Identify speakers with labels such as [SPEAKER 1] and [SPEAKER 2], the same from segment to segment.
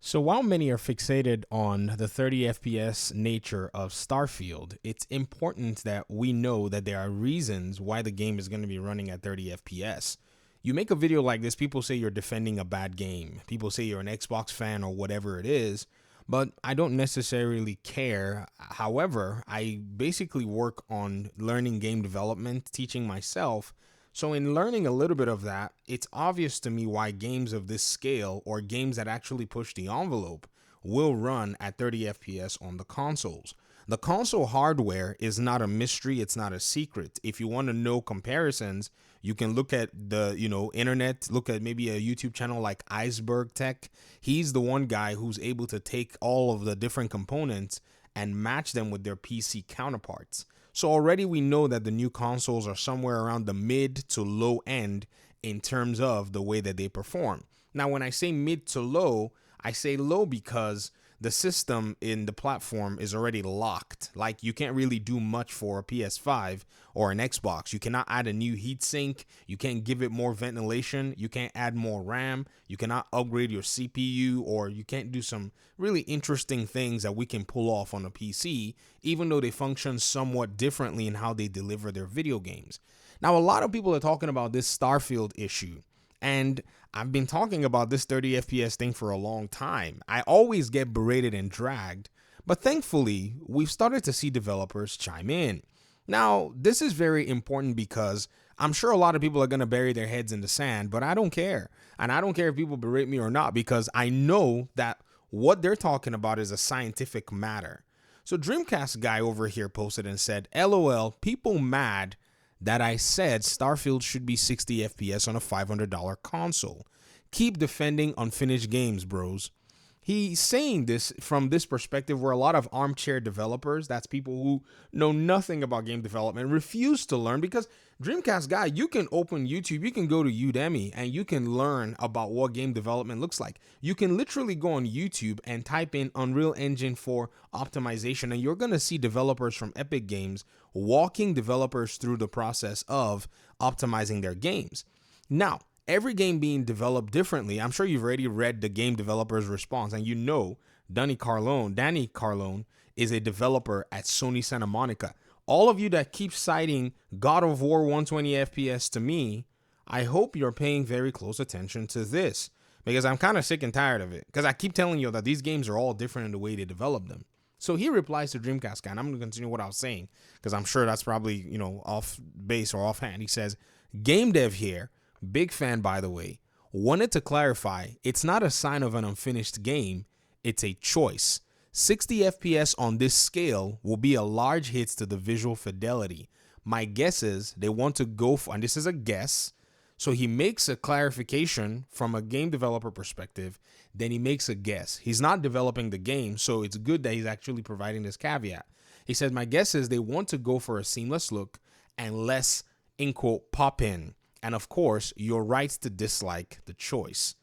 [SPEAKER 1] So while many are fixated on the 30 FPS nature of Starfield, it's important that we know that there are reasons why the game is going to be running at 30 FPS. You make a video like this, people say you're defending a bad game. People say you're an Xbox fan or whatever it is, but I don't necessarily care. However, I basically work on learning game development, teaching myself. So, in learning a little bit of that, it's obvious to me why games of this scale, or games that actually push the envelope, will run at 30 FPS on the consoles. The console hardware is not a mystery, it's not a secret. If you want to know comparisons, you can look at the, internet, look at maybe a YouTube channel like Iceberg Tech. He's the one guy who's able to take all of the different components and match them with their PC counterparts. So already we know that the new consoles are somewhere around the mid to low end in terms of the way that they perform. Now, when I say mid to low, I say low because the system in the platform is already locked. Like, you can't really do much for a PS5 or an Xbox. You cannot add a new heatsink. You can't give it more ventilation. You can't add more RAM. You cannot upgrade your CPU, or you can't do some really interesting things that we can pull off on a PC, even though they function somewhat differently in how they deliver their video games. Now, a lot of people are talking about this Starfield issue. And I've been talking about this 30 FPS thing for a long time. I always get berated and dragged, but thankfully, we've started to see developers chime in. Now, this is very important because I'm sure a lot of people are going to bury their heads in the sand, but I don't care. And I don't care if people berate me or not, because I know that what they're talking about is a scientific matter. So Dreamcast guy over here posted and said, LOL, people mad that I said Starfield should be 60 FPS on a $500 console. Keep defending unfinished games, bros. He's saying this from this perspective where a lot of armchair developers, that's people who know nothing about game development, refuse to learn. Because Dreamcast guy, you can open YouTube, you can go to Udemy, and you can learn about what game development looks like. You can literally go on YouTube and type in Unreal Engine for optimization, and you're going to see developers from Epic Games walking developers through the process of optimizing their games. Now, every game being developed differently. I'm sure you've already read the game developer's response, and you know Danny Carlone is a developer at Sony Santa Monica. All of you that keep citing God of War 120 FPS to me, I hope you're paying very close attention to this, because I'm kind of sick and tired of it, because I keep telling you that these games are all different in the way they develop them. So he replies to Dreamcast guy, and I'm going to continue what I was saying, because I'm sure that's probably, off base or offhand. He says, game dev here, big fan by the way, wanted to clarify, it's not a sign of an unfinished game, it's a choice. 60 FPS on this scale will be a large hit to the visual fidelity. My guess is they want to go for, and this is a guess, so he makes a clarification from a game developer perspective, then he makes a guess. He's not developing the game, so it's good that he's actually providing this caveat. He says, my guess is they want to go for a seamless look and less, in quote, pop in. And of course, your right to dislike the choice.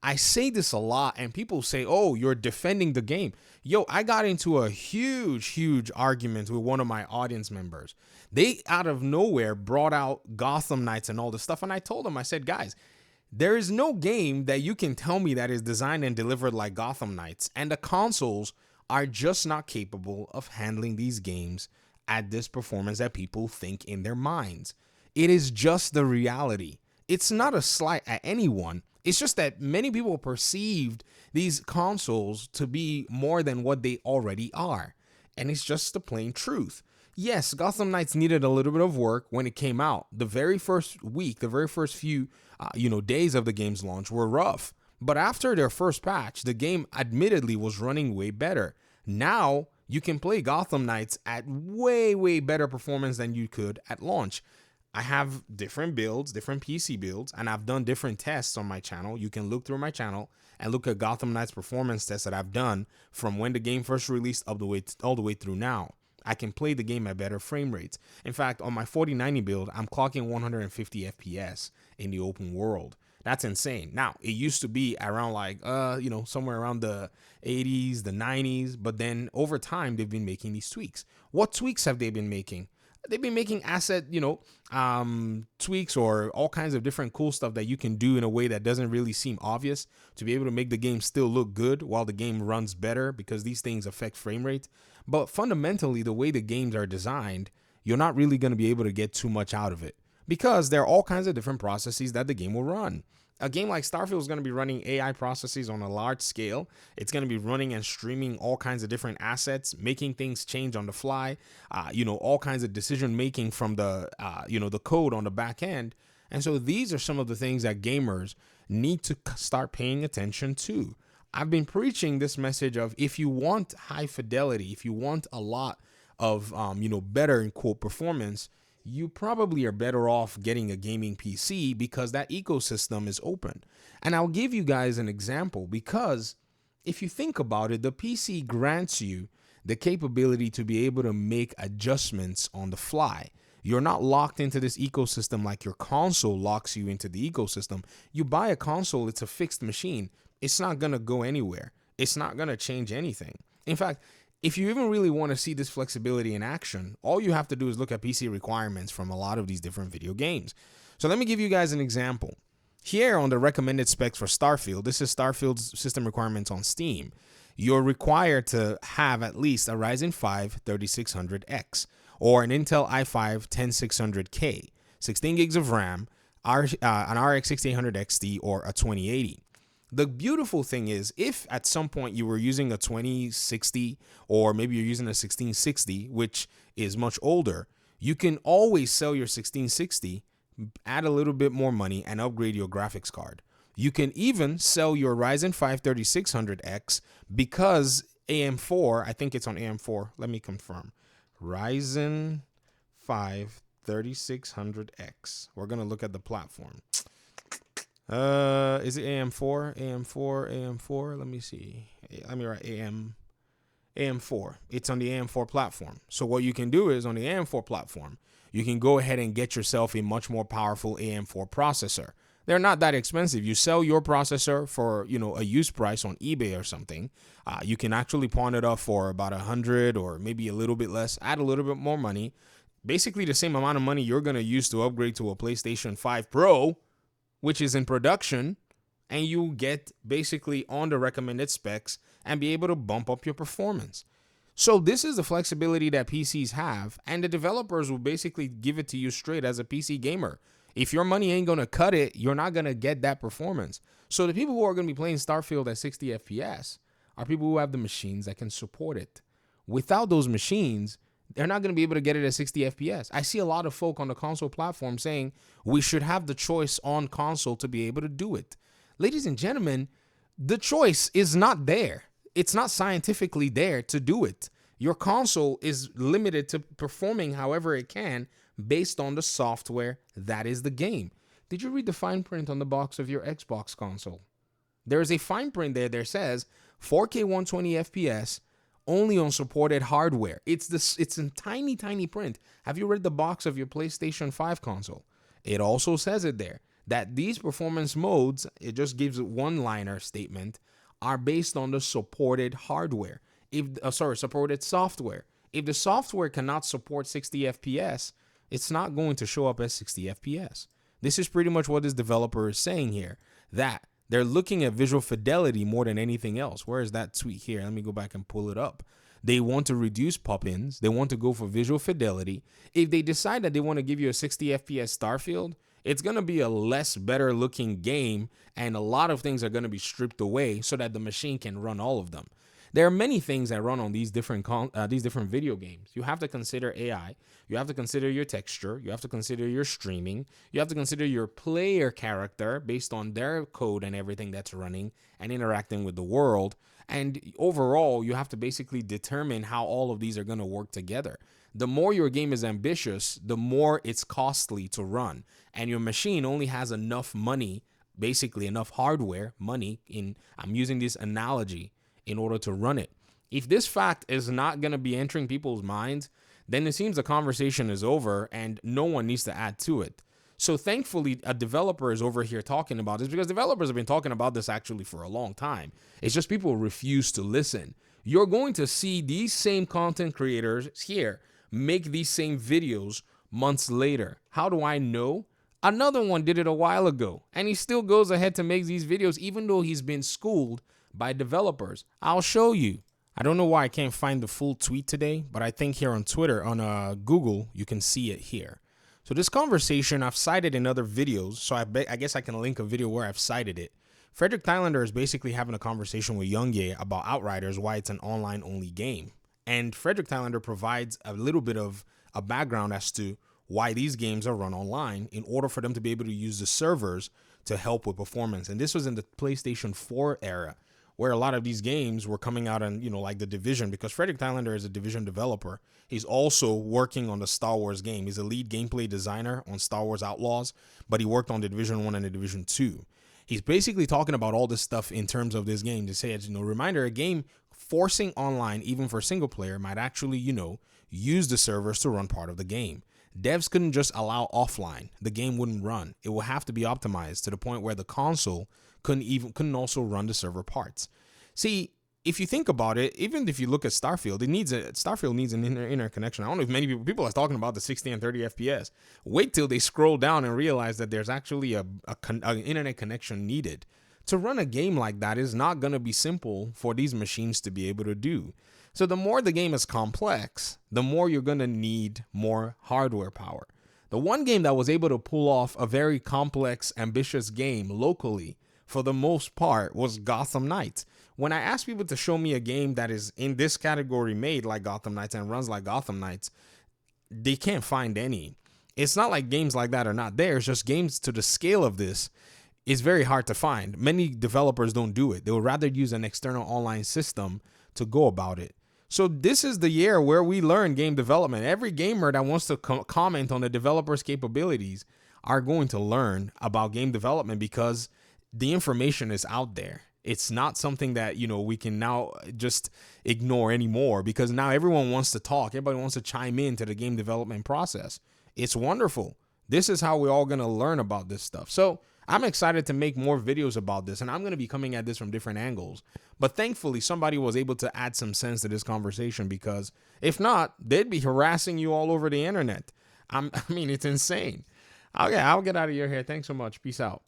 [SPEAKER 1] I say this a lot, and people say, oh, you're defending the game. Yo, I got into a huge argument with one of my audience members. They, out of nowhere, brought out Gotham Knights and all this stuff. And I told them, I said, guys, there is no game that you can tell me that is designed and delivered like Gotham Knights. And the consoles are just not capable of handling these games at this performance that people think in their minds. It is just the reality. It's not a slight at anyone. It's just that many people perceived these consoles to be more than what they already are. And it's just the plain truth. Yes, Gotham Knights needed a little bit of work when it came out. The very first week, the very first few days of the game's launch were rough. But after their first patch, the game admittedly was running way better. Now, you can play Gotham Knights at way better performance than you could at launch. I have different builds, different PC builds, and I've done different tests on my channel. You can look through my channel and look at Gotham Knights performance tests that I've done from when the game first released all the way through now. I can play the game at better frame rates. In fact, on my 4090 build, I'm clocking 150 FPS in the open world. That's insane. Now, it used to be around somewhere around the 80s, the 90s, but then over time, they've been making these tweaks. What tweaks have they been making? they've been making asset, tweaks or all kinds of different cool stuff that you can do in a way that doesn't really seem obvious to be able to make the game still look good while the game runs better, because these things affect frame rate. But fundamentally, the way the games are designed, you're not really going to be able to get too much out of it, because there are all kinds of different processes that the game will run. A game like Starfield is going to be running AI processes on a large scale. It's going to be running and streaming all kinds of different assets, making things change on the fly, all kinds of decision making from the code on the back end. And so these are some of the things that gamers need to start paying attention to. I've been preaching this message of, if you want high fidelity, if you want a lot of, better in quote performance, you probably are better off getting a gaming PC, because that ecosystem is open. And I'll give you guys an example, because if you think about it, the PC grants you the capability to be able to make adjustments on the fly. You're not locked into this ecosystem like your console locks you into the ecosystem. You buy a console, it's a fixed machine. It's not going to go anywhere. It's not going to change anything. In fact, if you even really want to see this flexibility in action, all you have to do is look at PC requirements from a lot of these different video games. So let me give you guys an example. Here on the recommended specs for Starfield, this is Starfield's system requirements on Steam. You're required to have at least a Ryzen 5 3600X or an Intel i5 10600K, 16 gigs of RAM, an RX 6800 XT, or a 2080. The beautiful thing is, if at some point you were using a 2060 or maybe you're using a 1660, which is much older, you can always sell your 1660, add a little bit more money, and upgrade your graphics card. You can even sell your Ryzen 5 3600X, because AM4, I think it's on AM4, let me confirm, Ryzen 5 3600X. We're going to look at the platform. Is it AM4? AM4. Let me see. Let me write AM4. It's on the AM4 platform. So what you can do is, on the AM4 platform, you can go ahead and get yourself a much more powerful AM4 processor. They're not that expensive. You sell your processor for, a used price on eBay or something. You can actually pawn it off for about $100 or maybe a little bit less. Add a little bit more money. Basically the same amount of money you're going to use to upgrade to a PlayStation 5 Pro, which is in production, and you get basically on the recommended specs and be able to bump up your performance. So this is the flexibility that PCs have, and the developers will basically give it to you straight as a PC gamer. If your money ain't going to cut it, you're not going to get that performance. So the people who are going to be playing Starfield at 60 FPS are people who have the machines that can support it. Without those machines, they're not going to be able to get it at 60 FPS. I see a lot of folk on the console platform saying we should have the choice on console to be able to do it. Ladies and gentlemen, the choice is not there. It's not scientifically there to do it. Your console is limited to performing however it can based on the software that is the game. Did you read the fine print on the box of your Xbox console? There is a fine print there that says 4K 120 FPS, only on supported hardware. It's in tiny print. Have you read the box of your PlayStation 5 console? It also says it there that these performance modes, it just gives a one-liner statement, are based on the supported hardware. Supported software. If the software cannot support 60 FPS, it's not going to show up as 60 FPS. This is pretty much what this developer is saying here, that they're looking at visual fidelity more than anything else. Where is that tweet here? Let me go back and pull it up. They want to reduce pop-ins. They want to go for visual fidelity. If they decide that they want to give you a 60 FPS Starfield, it's going to be a less better looking game, and a lot of things are going to be stripped away so that the machine can run all of them. There are many things that run on these different video games. You have to consider AI. You have to consider your texture. You have to consider your streaming. You have to consider your player character based on their code and everything that's running and interacting with the world. And overall, you have to basically determine how all of these are going to work together. The more your game is ambitious, the more it's costly to run. And your machine only has enough money, basically enough hardware, money, I'm using this analogy, in order to run it. If this fact is not going to be entering people's minds, then it seems the conversation is over and no one needs to add to it. So thankfully, a developer is over here talking about this, because developers have been talking about this actually for a long time. It's just people refuse to listen. You're going to see these same content creators here make these same videos months later. How do I know? Another one did it a while ago, and he still goes ahead to make these videos even though he's been schooled by developers. I'll show you. I don't know why I can't find the full tweet today, but I think here on Twitter, on Google, you can see it here. So this conversation I've cited in other videos, so I guess I can link a video where I've cited it. Frederick Thailander is basically having a conversation with Youngye about Outriders, why it's an online-only game. And Frederick Thailander provides a little bit of a background as to why these games are run online in order for them to be able to use the servers to help with performance. And this was in the PlayStation 4 era, where a lot of these games were coming out on, like the Division, because Frederick Thailander is a Division developer. He's also working on the Star Wars game. He's a lead gameplay designer on Star Wars Outlaws, but he worked on the Division 1 and the Division 2. He's basically talking about all this stuff in terms of this game to say, reminder, a game forcing online, even for single player, might actually, use the servers to run part of the game. Devs couldn't just allow offline. The game wouldn't run. It will have to be optimized to the point where the console couldn't also run the server parts. See, if you think about it, even if you look at Starfield, Starfield needs an interconnection. I don't know if many people are talking about the 60 and 30 FPS. Wait till they scroll down and realize that there's actually an internet connection needed. To run a game like that is not going to be simple for these machines to be able to do. So the more the game is complex, the more you're going to need more hardware power. The one game that was able to pull off a very complex, ambitious game locally, for the most part, was Gotham Knights. When I ask people to show me a game that is in this category made like Gotham Knights and runs like Gotham Knights, they can't find any. It's not like games like that are not there. It's just games to the scale of this is very hard to find. Many developers don't do it. They would rather use an external online system to go about it. So this is the year where we learn game development. Every gamer that wants to comment on the developer's capabilities are going to learn about game development because the information is out there. It's not something that, we can now just ignore anymore because now everyone wants to talk. Everybody wants to chime in to the game development process. It's wonderful. This is how we're all going to learn about this stuff. So I'm excited to make more videos about this, and I'm going to be coming at this from different angles. But thankfully, somebody was able to add some sense to this conversation because if not, they'd be harassing you all over the internet. It's insane. Okay, I'll get out of your hair. Thanks so much. Peace out.